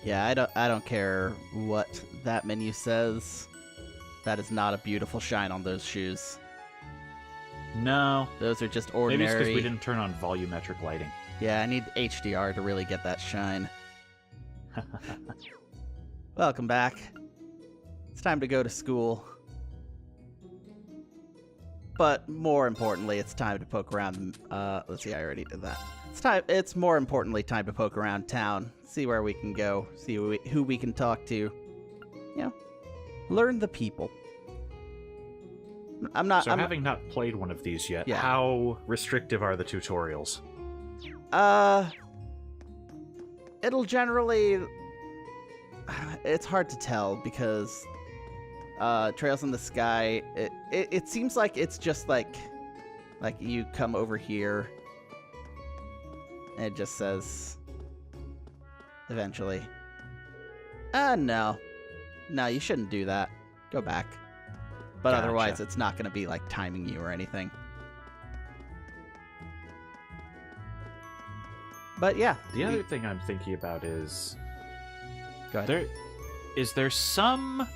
Yeah, I don't care what that menu says. That is not a beautiful shine on those shoes. No. Those are just Maybe it's because ordinary. we didn't turn on volumetric lighting. Yeah, I need HDR to really get that shine. Welcome back. It's time to go to school. But more importantly, it's time to poke around. Let's see, I already did that. It's more importantly time to poke around town, see where we can go, see who we can talk to. You know, learn the people. Having not played one of these yet, Yeah. how restrictive are the tutorials? It'll generally. It's hard to tell because Trails in the Sky. It seems like it's just like you come over here. And it just says eventually. No. No, you shouldn't do that. Go back. But Gotcha. otherwise, it's not going to be, like, timing you or anything. But, yeah. The other thing I'm thinking about is... Go ahead. Is there some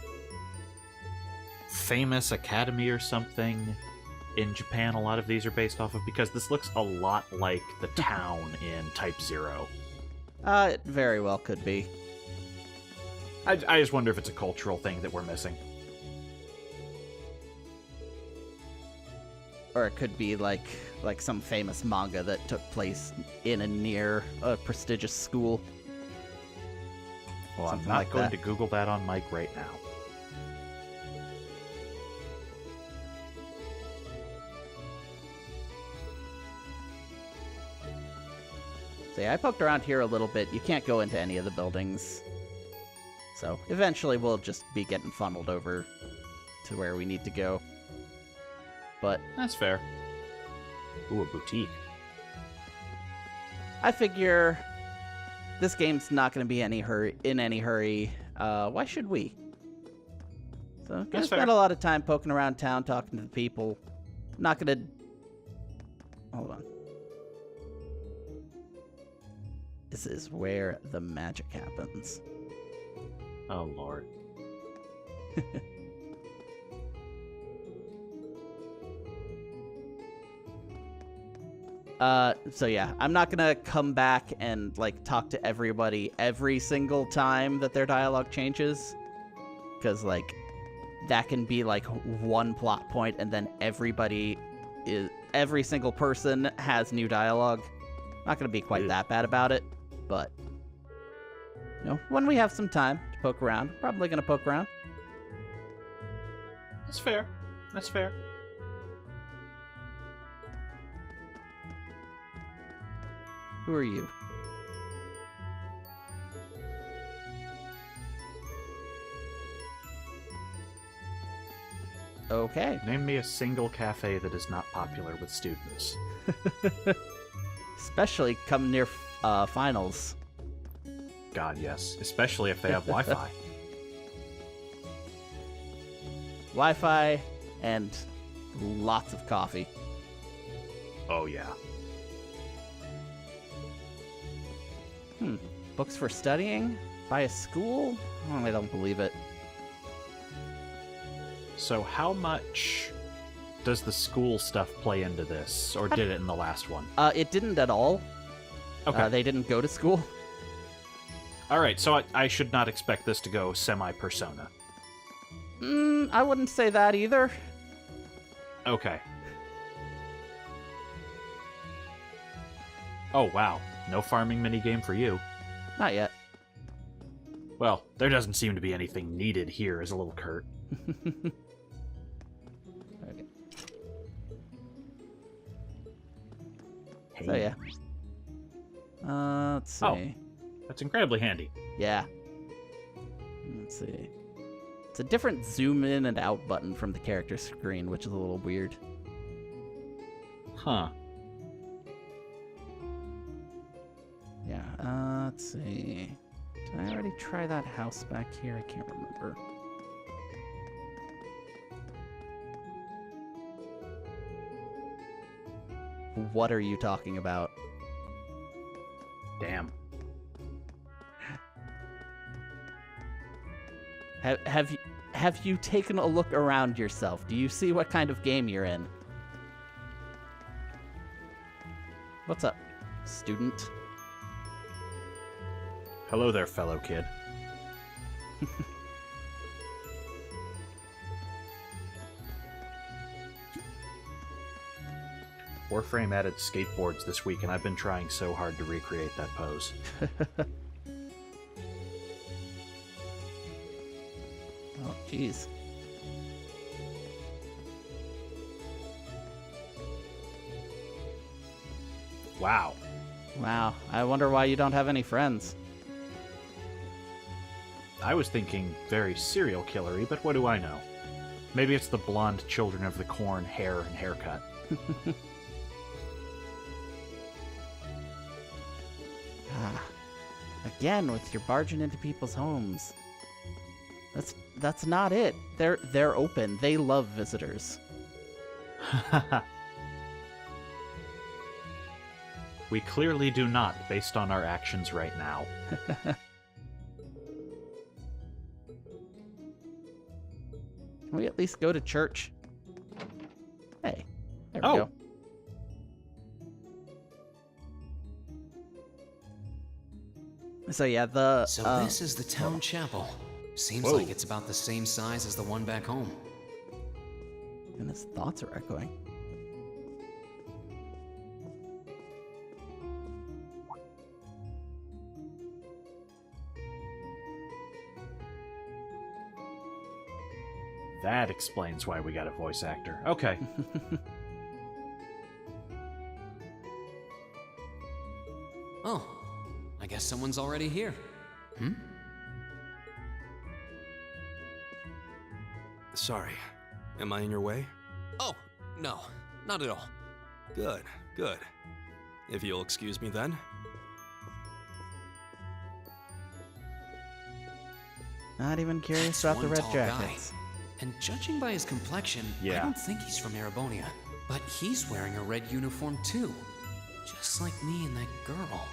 famous academy or something in Japan a lot of these are based off of? Because this looks a lot like the town in Type 0. It very well could be. I just wonder if it's a cultural thing that we're missing. Or it could be like some famous manga that took place in and near a prestigious school. Well, I'm Something not like going that. to Google that on mic right now. So yeah, I poked around here a little bit. You can't go into any of the buildings. So eventually we'll just be getting funneled over to where we need to go. But That's fair. Ooh, a boutique. I figure this game's not going to be in any hurry. Why should we? So gonna That's spend fair. a lot of time poking around town, talking to the people. Not gonna. Hold on. This is where the magic happens. Oh, Lord. So yeah, I'm not gonna come back and like talk to everybody every single time that their dialogue changes, because like that can be like one plot point, and then every single person has new dialogue. Not gonna be quite that bad about it, but you know, when we have some time to poke around, probably gonna poke around. That's fair. That's fair. Who are you? Okay. Name me a single cafe that is not popular with students. Especially come near finals. God, yes. Especially if they have Wi-Fi. Wi-Fi and lots of coffee. Oh, yeah. Books for studying? By a school? Oh, I don't believe it. So how much does the school stuff play into this? Or did it in the last one? It didn't at all. Okay. They didn't go to school. Alright, so I should not expect this to go semi-Persona. I wouldn't say that either. Okay. Oh, wow. No farming minigame for you. Not yet. Well, there doesn't seem to be anything needed here as a little Kurt. Okay. Hey. So yeah. Let's see. Oh. That's incredibly handy. Yeah. Let's see. It's a different zoom in and out button from the character screen, which is a little weird. Huh. Yeah, let's see. Did I already try that house back here? I can't remember. What are you talking about? Damn. Have you taken a look around yourself? Do you see what kind of game you're in? What's up, student? Hello there, fellow kid. Warframe added skateboards this week, and I've been trying so hard to recreate that pose. Oh, jeez. Wow. Wow. I wonder why you don't have any friends. I was thinking very serial killery, but what do I know? Maybe it's the blonde children of the corn hair and haircut. Again, with your barging into people's homes. That's not it. They're open. They love visitors. We clearly do not, based on our actions right now. Can we at least go to church? Hey, there we go. So yeah, this is the town chapel. Seems like it's about the same size as the one back home. And his thoughts are echoing. That explains why we got a voice actor. Okay. Oh, I guess someone's already here. Sorry. Am I in your way? Oh, no, not at all. Good, good. If you'll excuse me then. Not even curious That's about the one red tall jackets. guy. And judging by his complexion, I don't think he's from Erebonia. But he's wearing a red uniform too. Just like me and that girl.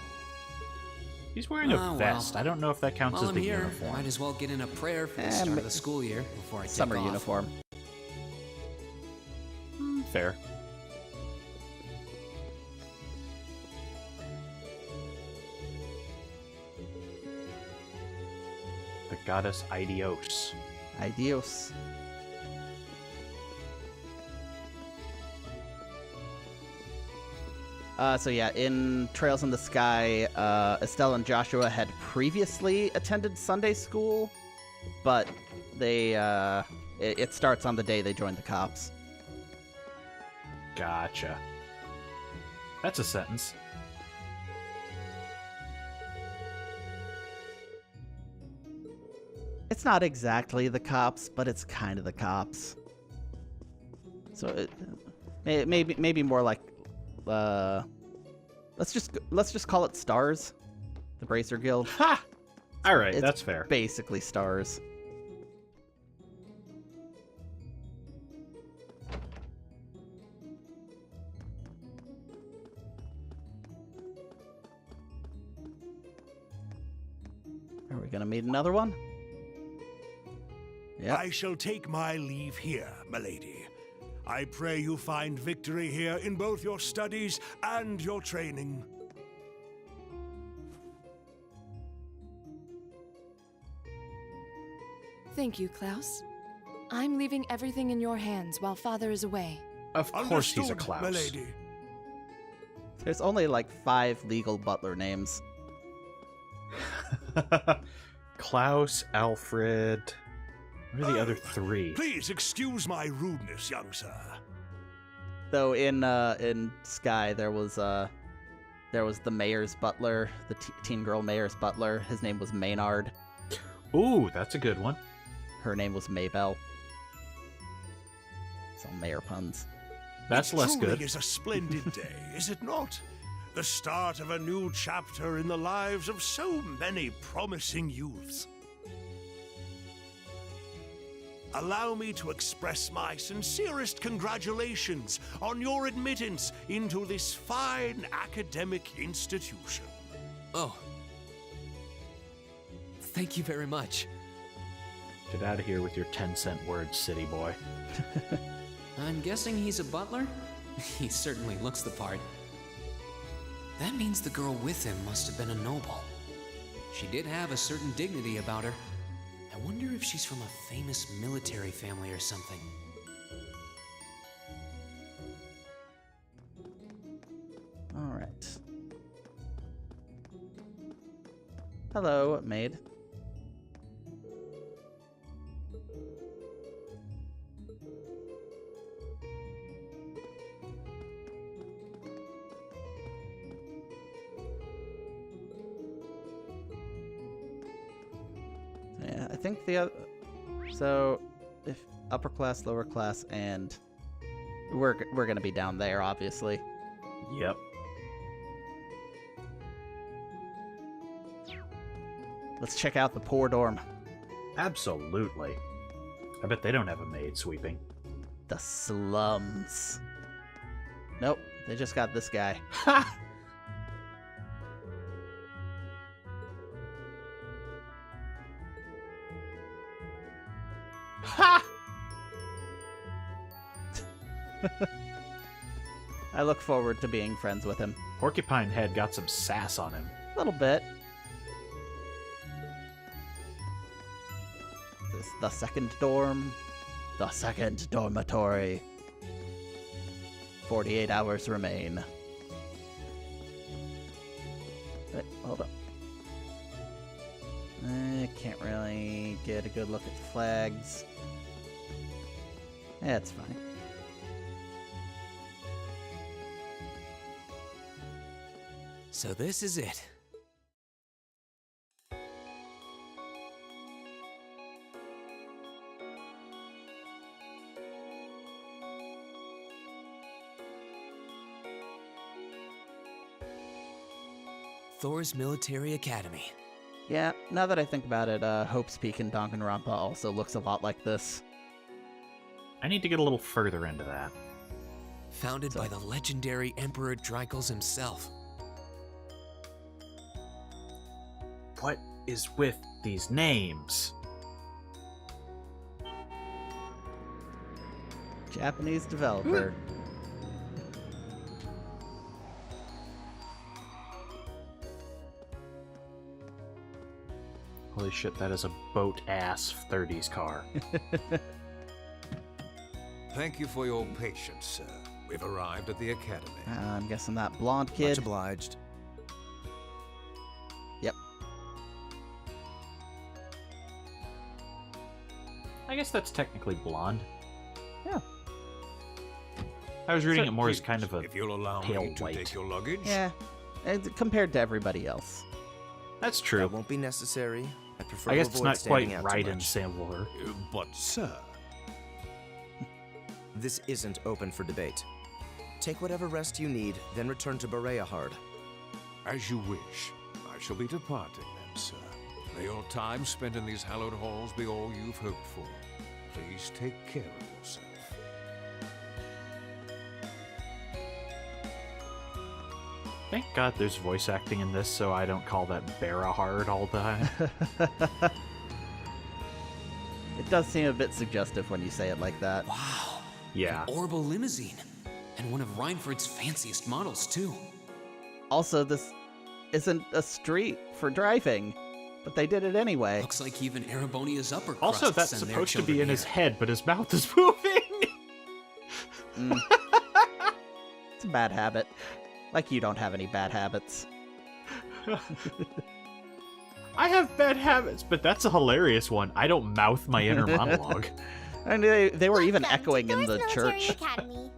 He's wearing a vest. Well. I don't know if that counts While as I'm the here, uniform. might as well get in a prayer for the start of the school year before I take Summer off. uniform. Fair. The goddess Idios. Adios. So yeah, in Trails in the Sky, Estelle and Joshua had previously attended Sunday school, but they it starts on the day they joined the cops. Gotcha. That's a sentence. It's not exactly the cops, but it's kind of the cops. So maybe more like let's just call it Stars, the Bracer Guild. Ha! All right, It's that's fair. Basically Stars. Are we gonna meet another one? Yeah. I shall take my leave here, milady. I pray you find victory here in both your studies and your training. Thank you, Klaus. I'm leaving everything in your hands while Father is away. Of course he's a Understood, Klaus. milady. There's only like 5 legal butler names. Klaus, Alfred. What are the other 3? Please excuse my rudeness, young sir. Though in Sky there was the mayor's butler, the teen girl mayor's butler. His name was Maynard. Ooh, that's a good one. Her name was Maybell. Some mayor puns. That's It less truly good. is a splendid day, is it not? The start of a new chapter in the lives of so many promising youths. Allow me to express my sincerest congratulations on your admittance into this fine academic institution. Oh. Thank you very much. Get out of here with your 10-cent words, city boy. I'm guessing he's a butler? He certainly looks the part. That means the girl with him must have been a noble. She did have a certain dignity about her. I wonder if she's from a famous military family or something. All right. Hello, maid. Yeah, I think the other. So, if upper class, lower class, and we're gonna be down there, obviously. Yep. Let's check out the poor dorm. Absolutely. I bet they don't have a maid sweeping. The slums. Nope, they just got this guy. Ha! Ha! I look forward to being friends with him. Porcupine Head got some sass on him. A little bit. This is the second dorm. The second dormitory. 48 hours remain. Wait, hold up. I can't really get a good look at the flags. Yeah, it's fine. So this is it. Thor's Military Academy. Yeah, now that I think about it, Hope's Peak and Danganronpa also looks a lot like this. I need to get a little further into that. Founded by the legendary Emperor Dreikels himself. What is with these names? Japanese developer. Holy shit, that is a boat-ass 30s car. Thank you for your patience, sir. We've arrived at the academy. I'm guessing that blonde Much kid. obliged. Yep. I guess that's technically blonde. Yeah. I was reading So- it more as kind of a If you'll allow pale me to white. take your luggage. Yeah. Compared to everybody else. That's That true. won't be necessary. I prefer I to guess it's avoid not standing quite out too right in much. Saint-Valeur. But, sir, This isn't open for debate. Take whatever rest you need, then return to Bereahard. as you wish. I shall be departing then, sir. May your time spent in these hallowed halls be all you've hoped for. Please take care of yourself. Thank God there's voice acting in this so I don't call that Berahard all the time. It does seem a bit suggestive when you say it like that. Wow. Yeah. An Orbital limousine. And one of Reinford's fanciest models, too. Also, this isn't a street for driving, but they did it anyway. Looks like even Erebonia's upper crust Also, that's send their supposed to be children in his here. head, but his mouth is moving. Mm. It's a bad habit. Like you don't have any bad habits. I have bad habits, but that's a hilarious one. I don't mouth my inner monologue. And they were even Welcome echoing to in Thor's the Military church. Academy.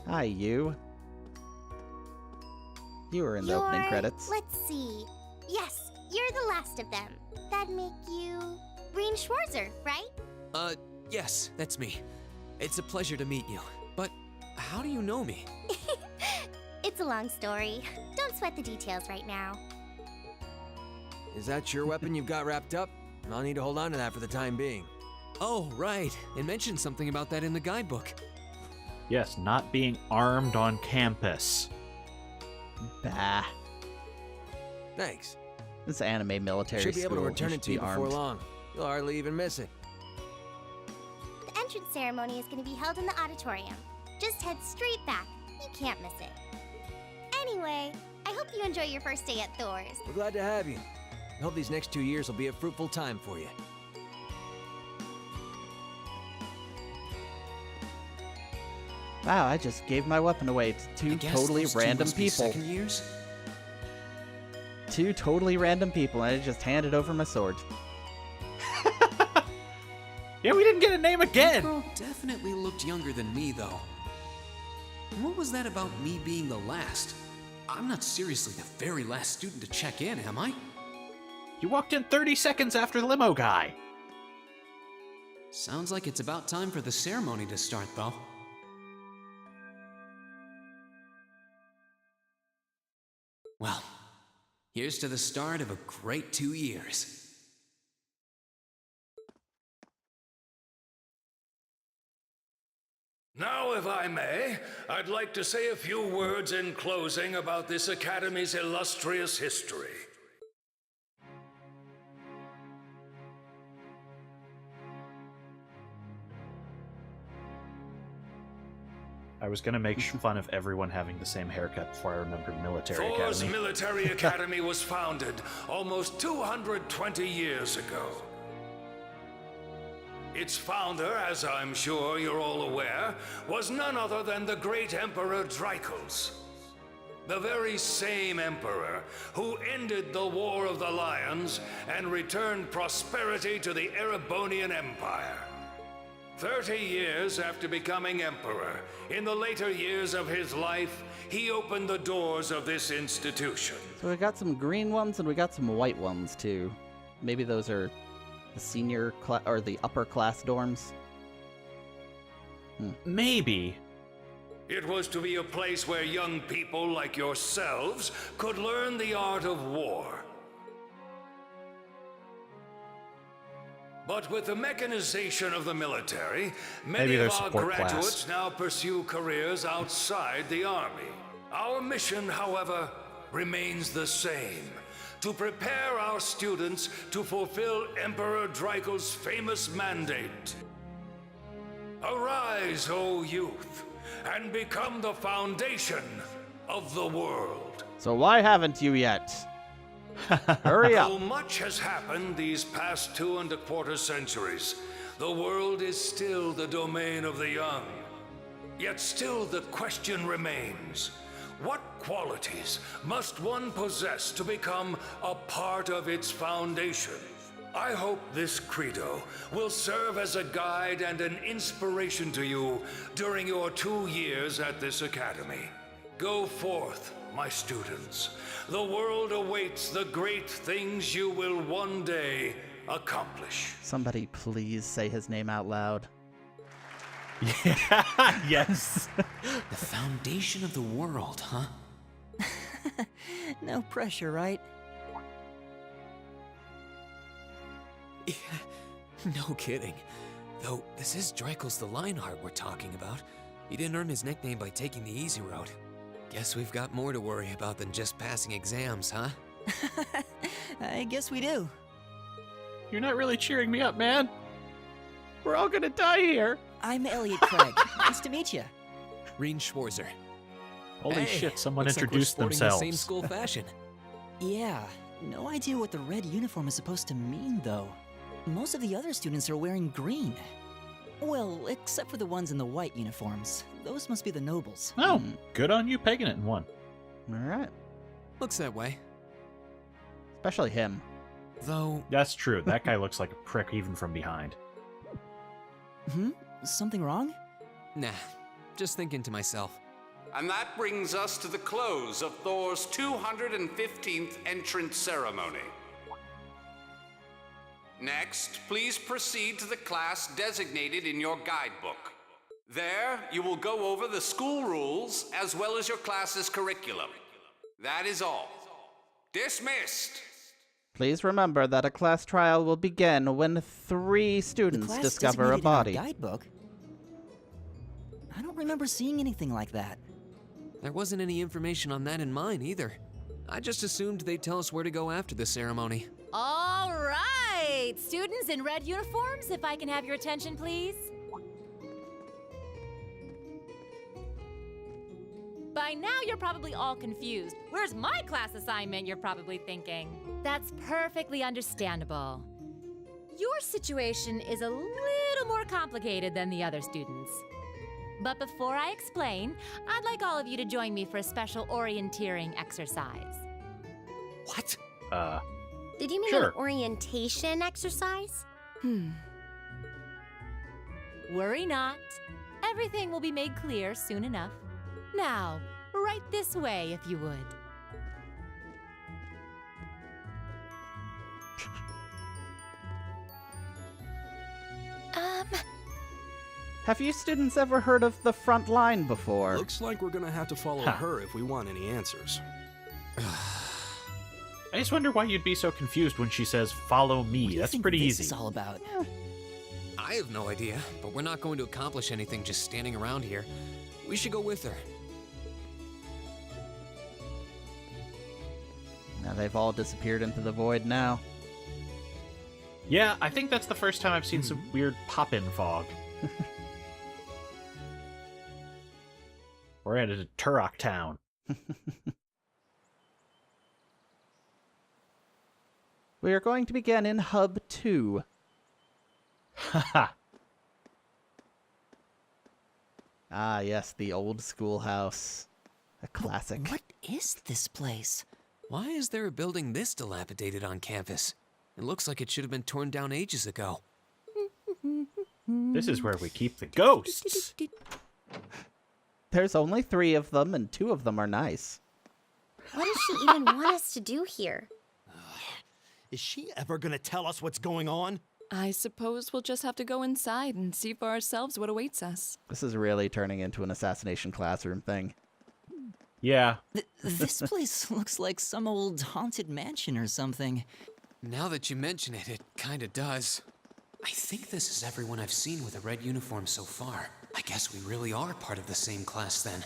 Hi, you. You were in the opening You're- credits. Let's see. Yes, you're the last of them. That'd make you Rean Schwarzer, right? Yes, that's me. It's a pleasure to meet you. But how do you know me? It's a long story. Don't sweat the details right now. Is that your weapon you've got wrapped up? I'll need to hold on to that for the time being. Oh, right. It mentioned something about that in the guidebook. Yes, not being armed on campus. Bah. Thanks. This anime military Should be able to school, you return should it to be you before armed. long. You'll hardly even miss it. The entrance ceremony is going to be held in the auditorium. Just head straight back. You can't miss it. Anyway, I hope you enjoy your first day at Thor's. We're glad to have you. I hope these next 2 years will be a fruitful time for you. Wow, I just gave my weapon away to I two guess totally those two random must be people. second years? Two totally random people, and I just handed over my sword. Yeah, we didn't get a name That again. girl definitely looked younger than me, though. What was that about me being the last? I'm not seriously the very last student to check in, am I? You walked in 30 seconds after the limo guy. Sounds like it's about time for the ceremony to start, though. Well, here's to the start of a great 2 years. Now, if I may, I'd like to say a few words in closing about this Academy's illustrious history. I was gonna make fun of everyone having the same haircut before I remembered military Thor's academy. Military Academy was founded almost 220 years ago. Its founder, as I'm sure you're all aware, was none other than the great Emperor Drycles. The very same emperor who ended the War of the Lions and returned prosperity to the Erebonian Empire. 30 years after becoming emperor, in the later years of his life, he opened the doors of this institution. So we got some green ones and we got some white ones too. Maybe those are the senior class or the upper class dorms. Maybe. It was to be a place where young people like yourselves could learn the art of war. But with the mechanization of the military, many Maybe of their our support graduates class. now pursue careers outside the Army. Our mission, however, remains the same: to prepare our students to fulfill Emperor Drycles' famous mandate. Arise, O youth, and become the foundation of the world. So why haven't you yet? Hurry up. Though much has happened these past 2¼ centuries, the world is still the domain of the young. Yet still the question remains: what qualities must one possess to become a part of its foundation? I hope this credo will serve as a guide and an inspiration to you during your 2 years at this academy. Go forth, my students. The world awaits the great things you will one day accomplish. Somebody please say his name out loud. Yeah, yes. The foundation of the world, huh? No pressure, right? No kidding. Though, this is Drycles the Lionheart we're talking about. He didn't earn his nickname by taking the easy road. Guess we've got more to worry about than just passing exams, huh? I guess we do. You're not really cheering me up, man. We're all gonna die here. I'm Elliot Craig. Nice to meet you. Rean Schwarzer. Holy Hey, shit, someone looks like we're introduced sporting themselves. The same school fashion. Yeah, no idea what the red uniform is supposed to mean, though. Most of the other students are wearing green. Well, except for the ones in the white uniforms. Those must be the nobles. Oh, good on you pegging it in one. Alright. Looks that way. Especially him. Though, That's true. That guy looks like a prick even from behind. Something wrong? nah, just thinking to myself. And that brings us to the close of Thor's 215th entrance ceremony. Next, please proceed to the class designated in your guidebook. There, you will go over the school rules as well as your class's curriculum. That is all. Dismissed! Please remember that a class trial will begin when 3 The students class discover a designated in our body. guidebook? I don't remember seeing anything like that. There wasn't any information on that in mine either. I just assumed they'd tell us where to go after the ceremony. All right, students in red uniforms, if I can have your attention, please. By now, you're probably all confused. Where's my class assignment, you're probably thinking. That's perfectly understandable. Your situation is a little more complicated than the other students. But before I explain, I'd like all of you to join me for a special orienteering exercise. What? Did you mean Sure. an orientation exercise? Worry not. Everything will be made clear soon enough. Now, right this way, if you would. Have you students ever heard of the front line before? Looks like we're gonna have to follow her if we want any answers. I just wonder why you'd be so confused when she says, "Follow me." What do you That's think pretty this easy. is all about? I have no idea, but we're not going to accomplish anything just standing around here. We should go with her. Now they've all disappeared into the void now. Yeah, I think that's the first time I've seen some weird pop-in fog. We're headed to Turok Town. We are going to begin in Hub 2. Haha. Ah, yes, the old schoolhouse. A classic. What is this place? Why is there a building this dilapidated on campus? It looks like it should have been torn down ages ago. This is where we keep the ghosts. There's only 3 of them, and 2 of them are nice. What does she even want us to do here? Is she ever gonna tell us what's going on? I suppose we'll just have to go inside and see for ourselves what awaits us. This is really turning into an assassination classroom thing. Yeah. This place looks like some old haunted mansion or something. Now that you mention it, it kinda does. I think this is everyone I've seen with a red uniform so far. I guess we really are part of the same class then.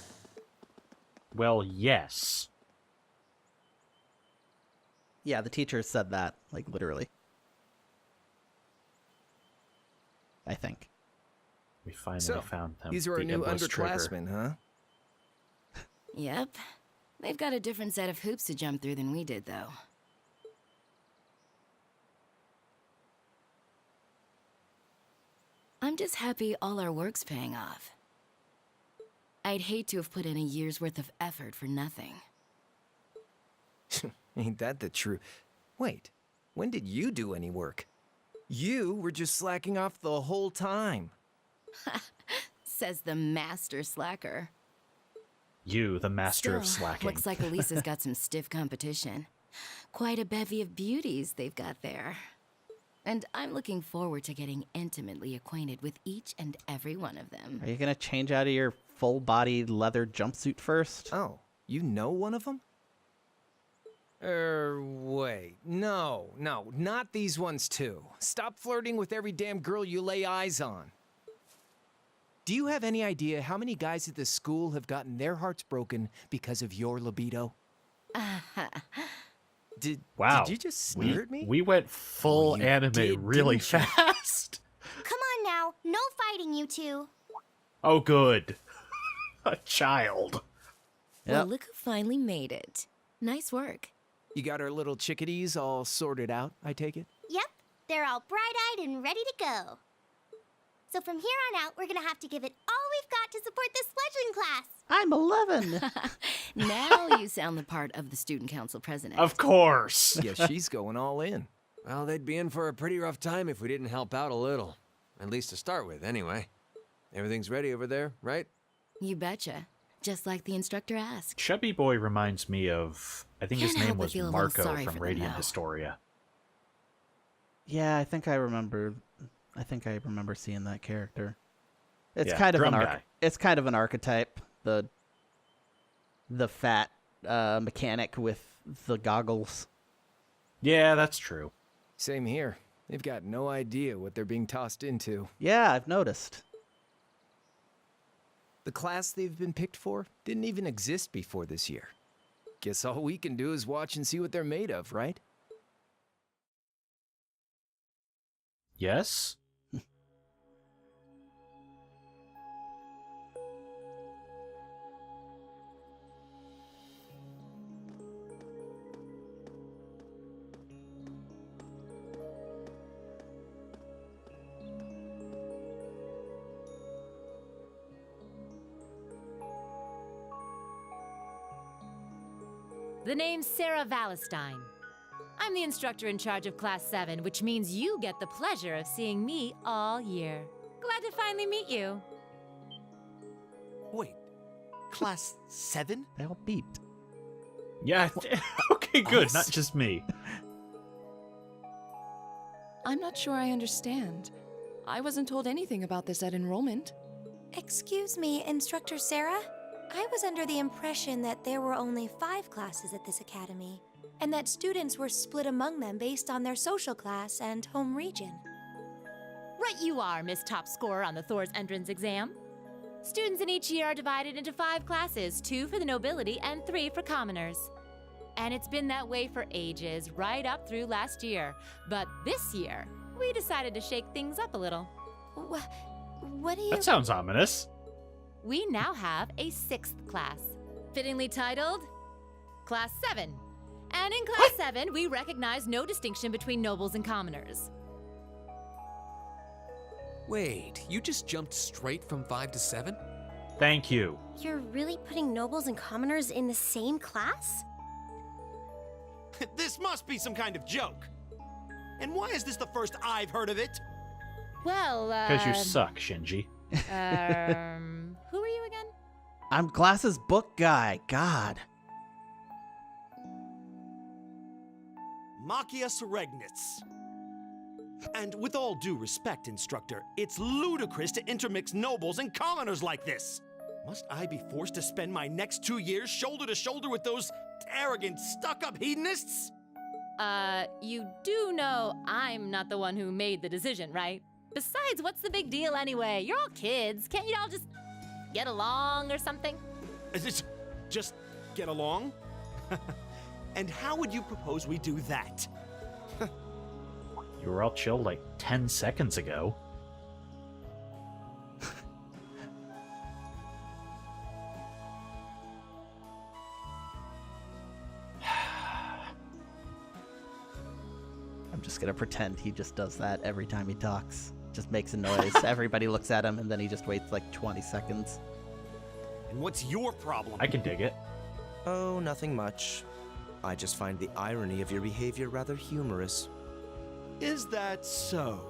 Well, yes. Yeah, the teacher said that, like, literally. I think. We finally So, found them. these are our the new Iblis trigger. underclassmen, huh? Yep. They've got a different set of hoops to jump through than we did, though. I'm just happy all our work's paying off. I'd hate to have put in a year's worth of effort for nothing. Ain't that the truth? Wait, when did you do any work? You were just slacking off the whole time. Says the master slacker. You, the master of Still, slacking. looks like Elisa's got some stiff competition. Quite a bevy of beauties they've got there. And I'm looking forward to getting intimately acquainted with each and every one of them. Are you gonna change out of your full-body leather jumpsuit first? Oh, you know one of them? Wait. No, not these ones too. Stop flirting with every damn girl you lay eyes on. Do you have any idea how many guys at this school have gotten their hearts broken because of your libido? Did you just sneer at me? We went full you anime did, really didn't you? fast. Come on now, no fighting, you two. Oh, good. A child. Well, look who finally made it. Nice work. You got our little chickadees all sorted out, I take it? Yep, they're all bright-eyed and ready to go. So from here on out, we're gonna have to give it all we've got to support this fledgling class. I'm 11. Now you sound the part of the student council president. Of course. Yeah, she's going all in. Well, they'd be in for a pretty rough time if we didn't help out a little. At least to start with, anyway. Everything's ready over there, right? You betcha. Just like the instructor asked. Chubby Boy reminds me of, I think his Can't name help but was feel a little Marco sorry from for them, Radiant though. Historia. Yeah, I think I remember seeing that character. It's Yeah, kind of drum an guy. it's kind of an archetype. The fat mechanic with the goggles. Yeah, that's true. Same here. They've got no idea what they're being tossed into. Yeah, I've noticed. The class they've been picked for didn't even exist before this year. Guess all we can do is watch and see what they're made of, right? Yes? The name's Sarah Valestine. I'm the instructor in charge of Class 7, which means you get the pleasure of seeing me all year. Glad to finally meet you. Wait, Class 7? They all beeped. Yeah, okay, good, Us? not just me. I'm not sure I understand. I wasn't told anything about this at enrollment. Excuse me, Instructor Sarah? I was under the impression that there were only 5 classes at this academy, and that students were split among them based on their social class and home region. Right you are, Miss Top Scorer on the Thor's entrance exam. Students in each year are divided into 5 classes, 2 for the nobility and 3 for commoners. And it's been that way for ages, right up through last year. But this year, we decided to shake things up a little. What do you... That sounds ominous. We now have a 6th class, fittingly titled Class 7. And in Class 7, we recognize no distinction between nobles and commoners. Wait, you just jumped straight from 5 to 7? Thank you. You're really putting nobles and commoners in the same class? This must be some kind of joke. And why is this the first I've heard of it? Well, Because you suck, Shinji. Who are you again? I'm Glass's book guy. God. Machias Regnitz. And with all due respect, Instructor, it's ludicrous to intermix nobles and commoners like this. Must I be forced to spend my next 2 years shoulder to shoulder with those arrogant, stuck-up hedonists? You do know I'm not the one who made the decision, right? Besides, what's the big deal anyway? You're all kids. Can't you all just get along or something? Is it just get along? And how would you propose we do that? You were all chill like 10 seconds ago. I'm just gonna pretend he just does that every time he talks. Just makes a noise. Everybody looks at him, and then he just waits like 20 seconds. And what's your problem? I can dig it. Oh, nothing much. I just find the irony of your behavior rather humorous. Is that so?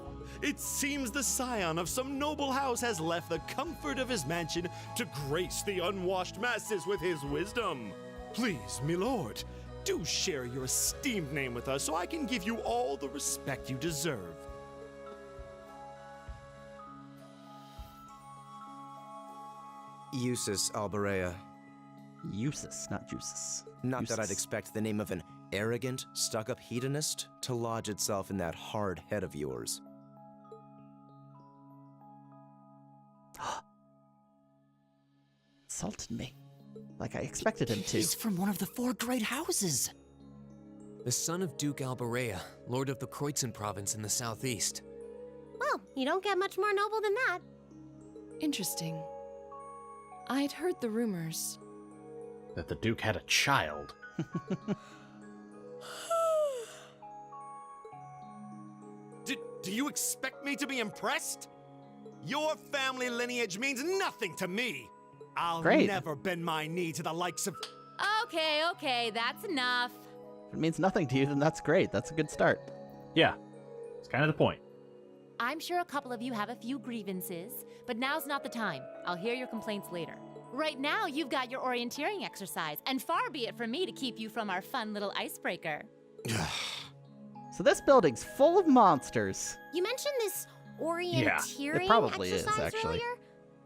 It seems the scion of some noble house has left the comfort of his mansion to grace the unwashed masses with his wisdom. Please, milord, do share your esteemed name with us so I can give you all the respect you deserve. Eusus Alberea. Eusus, not Juices. Not that I'd Eusus. expect the name of an arrogant, stuck-up hedonist to lodge itself in that hard head of yours. Insulted me. Like I expected him to. He's from one of the 4 great houses. The son of Duke Alberea, Lord of the Kreutzen province in the southeast. Well, you don't get much more noble than that. Interesting. I'd heard the rumors. That the Duke had a child. Do you expect me to be impressed? Your family lineage means nothing to me. I'll Great. never bend my knee to the likes of... Okay, that's enough. If it means nothing to you, then that's great. That's a good start. Yeah, it's kind of the point. I'm sure a couple of you have a few grievances, but now's not the time. I'll hear your complaints later. Right now, you've got your orienteering exercise, and far be it from me to keep you from our fun little icebreaker. So this building's full of monsters. You mentioned this orienteering it probably is, exercise actually. earlier?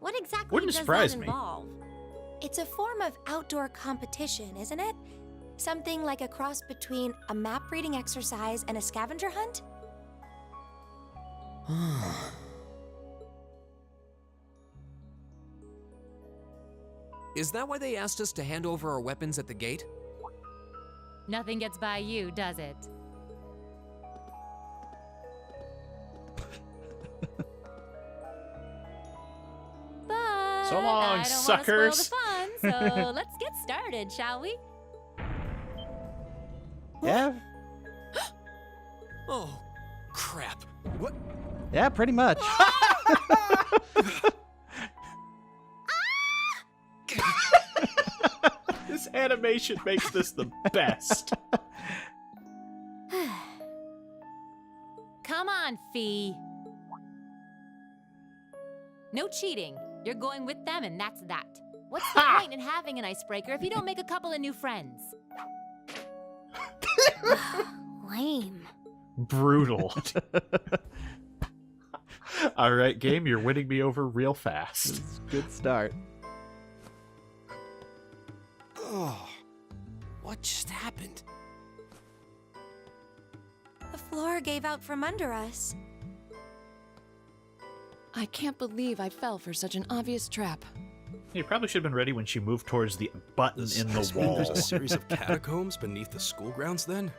What exactly Wouldn't does surprise that me. involve? It's a form of outdoor competition, isn't it? Something like a cross between a map reading exercise and a scavenger hunt? Is that why they asked us to hand over our weapons at the gate? Nothing gets by you, does it? But So long, I don't suckers. want to spoil the fun, so let's get started, shall we? Yeah, Oh, crap. What? yeah, pretty much. This animation makes this the best. Come on, Fee. No cheating. You're going with them, and that's that. What's the point in having an icebreaker if you don't make a couple of new friends? Lame. Brutal. All right, game, you're winning me over real fast. Good start. Oh, what just happened? The floor gave out from under us. I can't believe I fell for such an obvious trap. You probably should have been ready when she moved towards the button in the Does this mean wall. There's a series of catacombs beneath the school grounds then?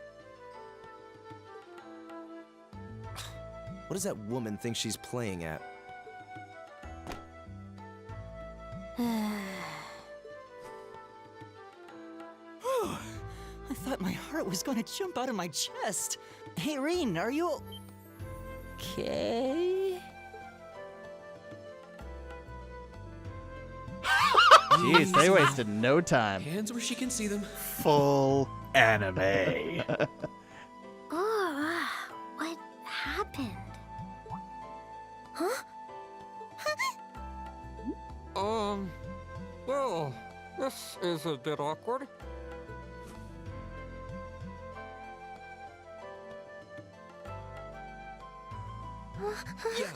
What does that woman think she's playing at? I thought my heart was going to jump out of my chest. Hey, Reen, are you okay? Jeez, they wasted no time. Hands where she can see them. Full anime. Oh, what happened? Huh? Well, this is a bit awkward. Yeah,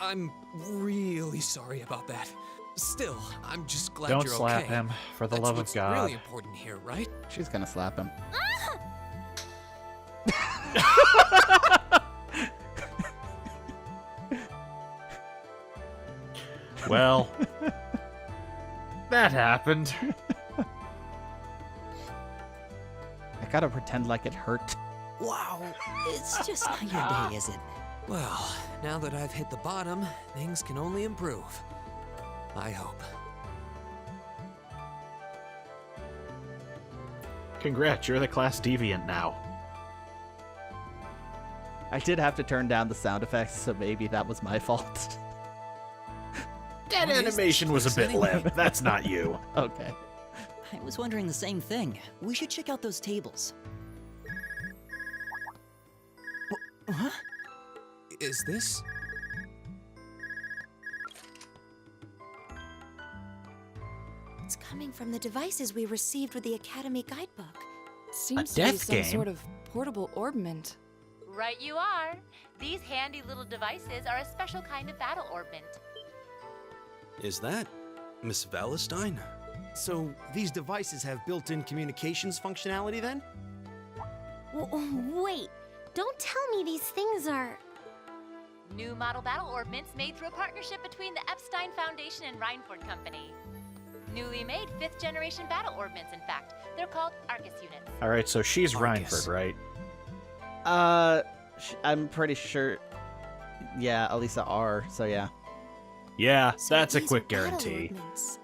I'm really sorry about that. Still, I'm just glad Don't you're slap okay. him, for the That's love of what's God. really important here, right? She's gonna slap him. Well, that happened. I gotta pretend like it hurt. Wow, it's just not your day, is it? Well, now that I've hit the bottom, things can only improve. I hope. Congrats, you're the class deviant now. I did have to turn down the sound effects, so maybe that was my fault. That animation was a bit limp. That's not you. Okay. I was wondering the same thing. We should check out those tables. Huh? Is this? It's coming from the devices we received with the Academy guidebook. Seems to be death some game? sort of portable orb mint. Right you are. These handy little devices are a special kind of battle orbment. Is that Miss Valestine? So these devices have built-in communications functionality then? Wait, don't tell me these things are... New model battle orbments made through a partnership between the Epstein Foundation and Reinford Company. Newly made 5th generation battle orbments, in fact. They're called Arcus units. All right, so she's Arcus. Reinford, right? I'm pretty sure. Yeah, Elisa R. So yeah. Yeah, So that's a these quick are battle guarantee. orbments.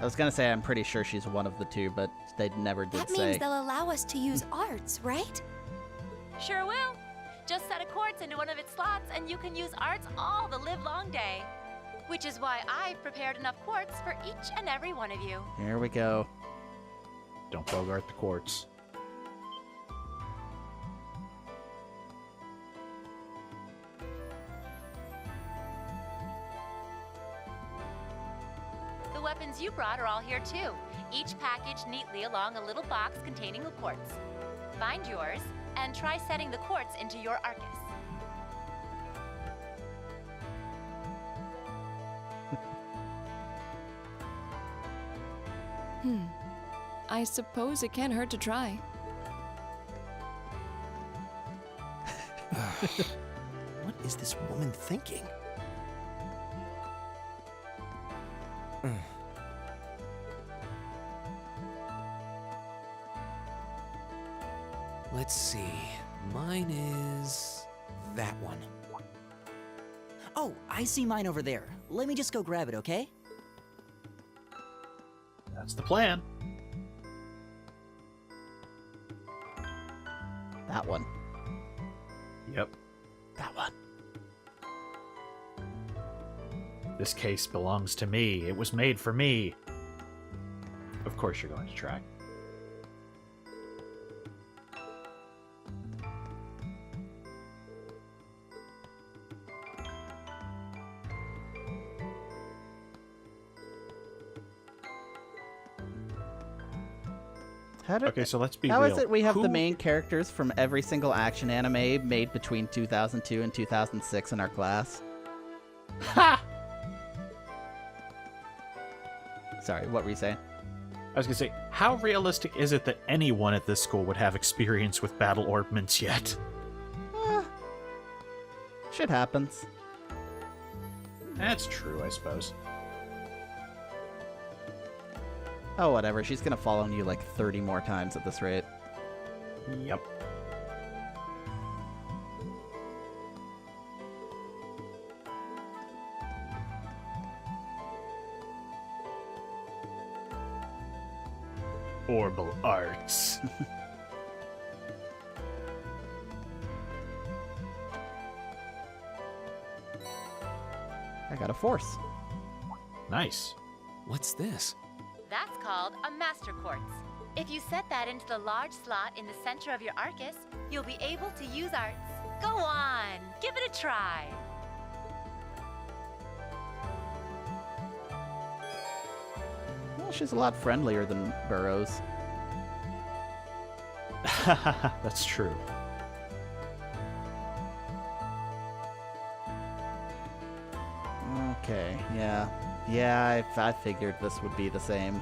I was gonna say I'm pretty sure she's one of the two, but they never did That say. means they'll allow us to use arts, right? Sure will. Just set a quartz into one of its slots and you can use arts all the live-long day. Which is why I've prepared enough quartz for each and every one of you. Here we go. Don't bogart the quartz. The weapons you brought are all here too, each packaged neatly along a little box containing a quartz. Find yours, and try setting the quartz into your Arcus. I suppose it can't hurt to try. What is this woman thinking? Let's see. Mine is that one. Oh, I see mine over there. Let me just go grab it, okay? That's the plan. That one. Yep. That one. This case belongs to me. It was made for me. Of course you're going to try. Okay, so let's be How real. is it we have Who- the main characters from every single action anime made between 2002 and 2006 in our class? Ha! Sorry, what were you saying? I was going to say, how realistic is it that anyone at this school would have experience with battle orbments yet? Shit happens. That's true, I suppose. Oh, whatever. She's gonna follow you like 30 more times at this rate. Yep. Orbital arts. I got a force. Nice. What's this? That's called a Master Quartz. If you set that into the large slot in the center of your Arcus, you'll be able to use arts. Go on, give it a try. Well, she's a lot friendlier than Burrows. That's true. Okay, yeah. Yeah, I figured this would be the same.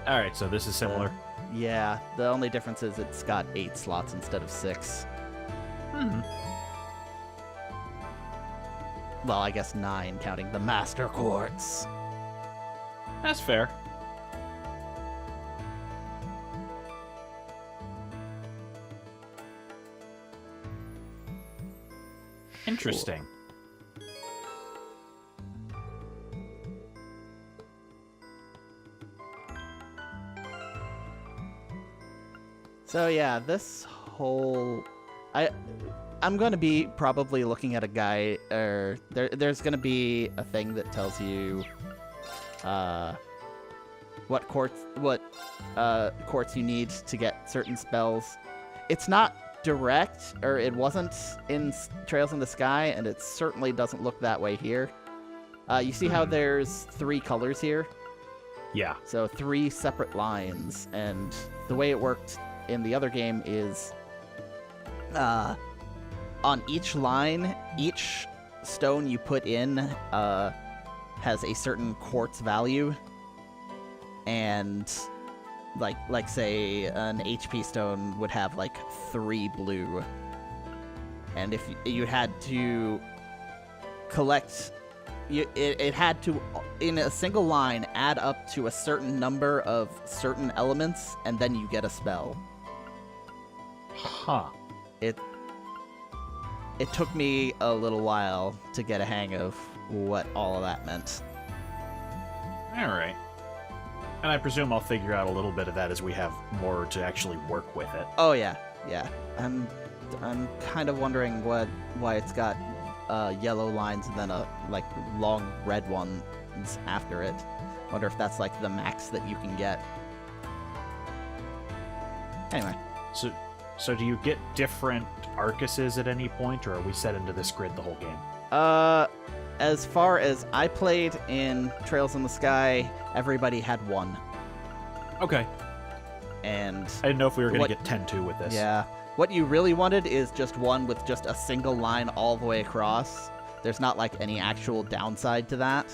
Alright, so this is similar. Yeah, the only difference is it's got 8 slots instead of 6. Well, I guess 9, counting the Master Quartz. That's fair. Interesting. So yeah, this whole... I'm going to be probably looking at a guy, or there's going to be a thing that tells you what quartz you need to get certain spells. It's not direct, or it wasn't in Trails in the Sky, and it certainly doesn't look that way here. You see how there's 3 colors here? Yeah. So 3 separate lines, and the way it worked in the other game is on each line, each stone you put in has a certain quartz value, and like say an HP stone would have like 3 blue, and if you had to collect, it had to, in a single line, add up to a certain number of certain elements, and then you get a spell. Huh. It took me a little while to get a hang of what all of that meant. Alright. And I presume I'll figure out a little bit of that as we have more to actually work with it. Oh yeah, yeah. I'm kind of wondering why it's got yellow lines and then a like long red ones after it. Wonder if that's like the max that you can get. Anyway. So do you get different Arcuses at any point, or are we set into this grid the whole game? As far as I played in Trails in the Sky, everybody had 1. Okay. And I didn't know if we were going to get 10-2 with this. Yeah. What you really wanted is just one with just a single line all the way across. There's not like any actual downside to that.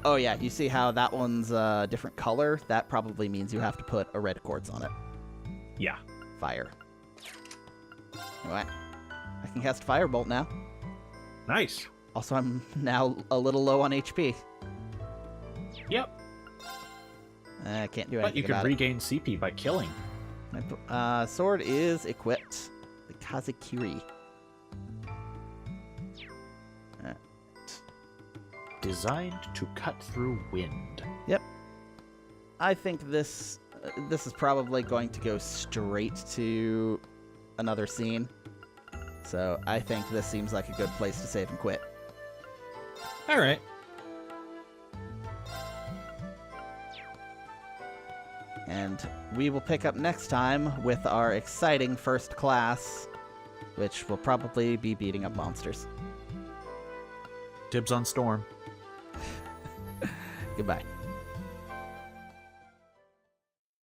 Oh yeah, you see how that one's a different color? That probably means you have to put a red quartz on it. Yeah. Fire. Alright. I can cast Firebolt now. Nice. Also, I'm now a little low on HP. Yep. I can't do anything But you can about regain CP by killing. My sword is equipped. The Kazekiri. Designed to cut through wind. Yep. I think this is probably going to go straight to another scene. So I think this seems like a good place to save and quit. All right. And we will pick up next time with our exciting first class, which will probably be beating up monsters. Dibs on Storm. Goodbye.